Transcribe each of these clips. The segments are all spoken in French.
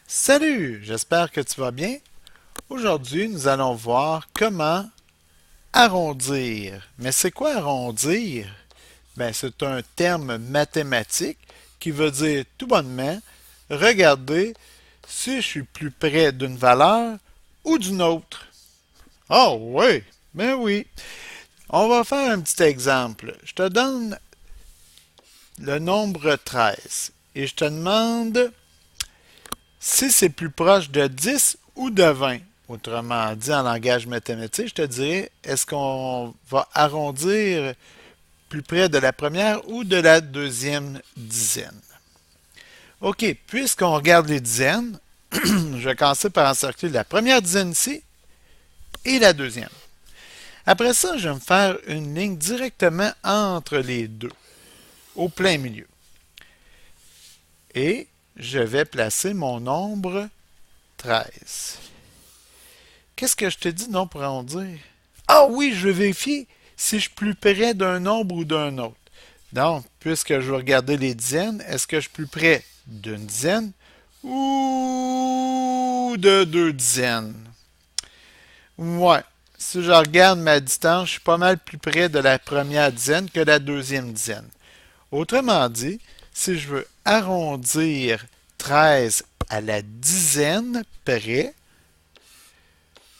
Salut, j'espère que tu vas bien. Aujourd'hui, nous allons voir comment arrondir. Mais c'est quoi arrondir? Ben, c'est un terme mathématique qui veut dire tout bonnement regarder si je suis plus près d'une valeur ou d'une autre. Oh oui, ben oui. On va faire un petit exemple. Je te donne le nombre 13 et je te demande si c'est plus proche de 10 ou de 20. Autrement dit, en langage mathématique, je te dirais, est-ce qu'on va arrondir plus près de la première ou de la deuxième dizaine? OK, puisqu'on regarde les dizaines, je vais commencer par encercler la première dizaine ici et la deuxième. Après ça, je vais me faire une ligne directement entre les deux, au plein milieu. Et je vais placer mon nombre 13. Qu'est-ce que je te dis non pour arrondir? Ah oui, je veux vérifier si je suis plus près d'un nombre ou d'un autre. Donc, puisque je veux regarder les dizaines, est-ce que je suis plus près d'une dizaine ou de deux dizaines? Ouais. Si je regarde ma distance, je suis pas mal plus près de la première dizaine que la deuxième dizaine. Autrement dit, si je veux arrondir 13 à la dizaine près,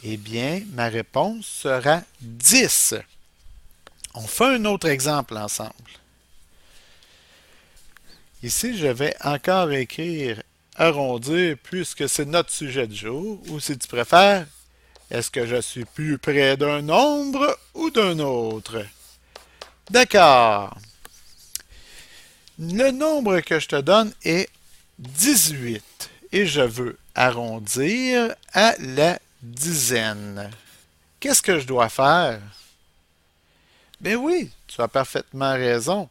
eh bien, ma réponse sera 10. On fait un autre exemple ensemble. Ici, je vais encore écrire arrondir puisque c'est notre sujet du jour, ou si tu préfères, est-ce que je suis plus près d'un nombre ou d'un autre? D'accord. Le nombre que je te donne est 18 et je veux arrondir à la dizaine. Qu'est-ce que je dois faire? Ben oui, tu as parfaitement raison.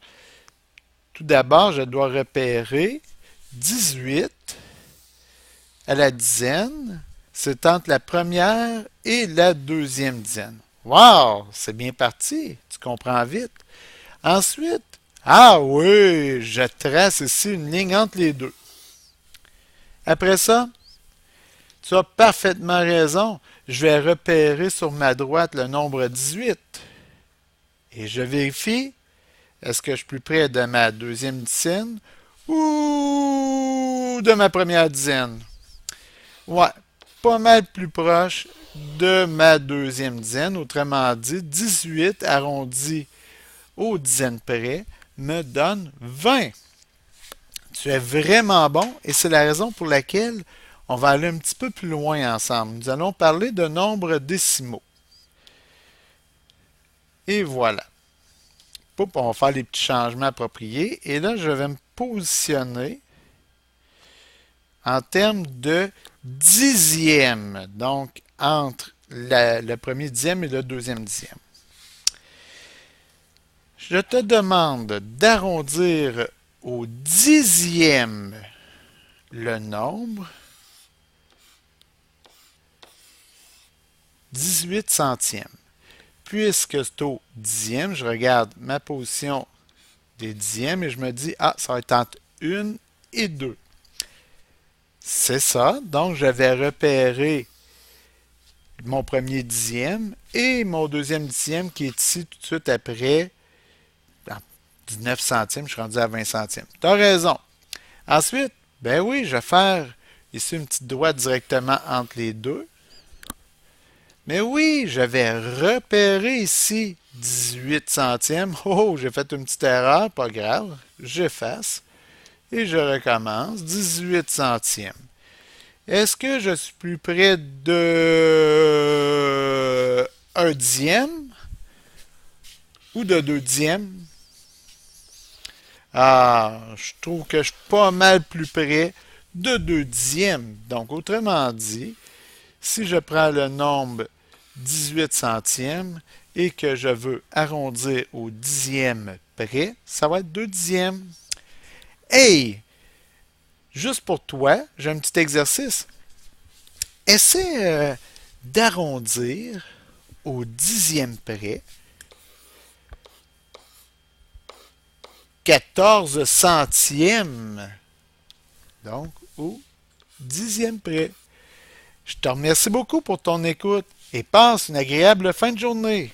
Tout d'abord, je dois repérer 18 à la dizaine. C'est entre la première et la deuxième dizaine. Wow, c'est bien parti. Tu comprends vite. Ensuite, ah oui, je trace ici une ligne entre les deux. Après ça, tu as parfaitement raison. Je vais repérer sur ma droite le nombre 18. Et je vérifie, est-ce que je suis plus près de ma deuxième dizaine ou de ma première dizaine? Ouais, pas mal plus proche de ma deuxième dizaine. Autrement dit, 18 arrondi aux dizaines près me donne 20. Tu es vraiment bon et c'est la raison pour laquelle on va aller un petit peu plus loin ensemble. Nous allons parler de nombres décimaux. Et voilà. Poup, on va faire les petits changements appropriés. Et là, je vais me positionner en termes de dixième. Donc, entre le premier dixième et le deuxième dixième. Je te demande d'arrondir au dixième le nombre 18 centièmes. Puisque c'est au dixième, je regarde ma position des dixièmes et je me dis, ah, ça va être entre 1 et 2. C'est ça. Donc, j'avais repéré mon premier dixième et mon deuxième dixième qui est ici tout de suite après 19 centièmes. Je suis rendu à 20 centièmes. Tu as raison. Ensuite, ben oui, je vais faire ici une petite droite directement entre les deux. Mais oui, j'avais repéré ici 18 centièmes. Oh, j'ai fait une petite erreur, pas grave. J'efface et je recommence. 18 centièmes. Est-ce que je suis plus près de un dixième ou de deux dixièmes? Ah, je trouve que je suis pas mal plus près de deux dixièmes. Donc, autrement dit, si je prends le nombre 18 centièmes et que je veux arrondir au dixième près, ça va être 2 dixièmes. Hey! Juste pour toi, j'ai un petit exercice. Essaie d'arrondir au dixième près 14 centièmes. Donc, ou dixième près. Je te remercie beaucoup pour ton écoute et passe une agréable fin de journée.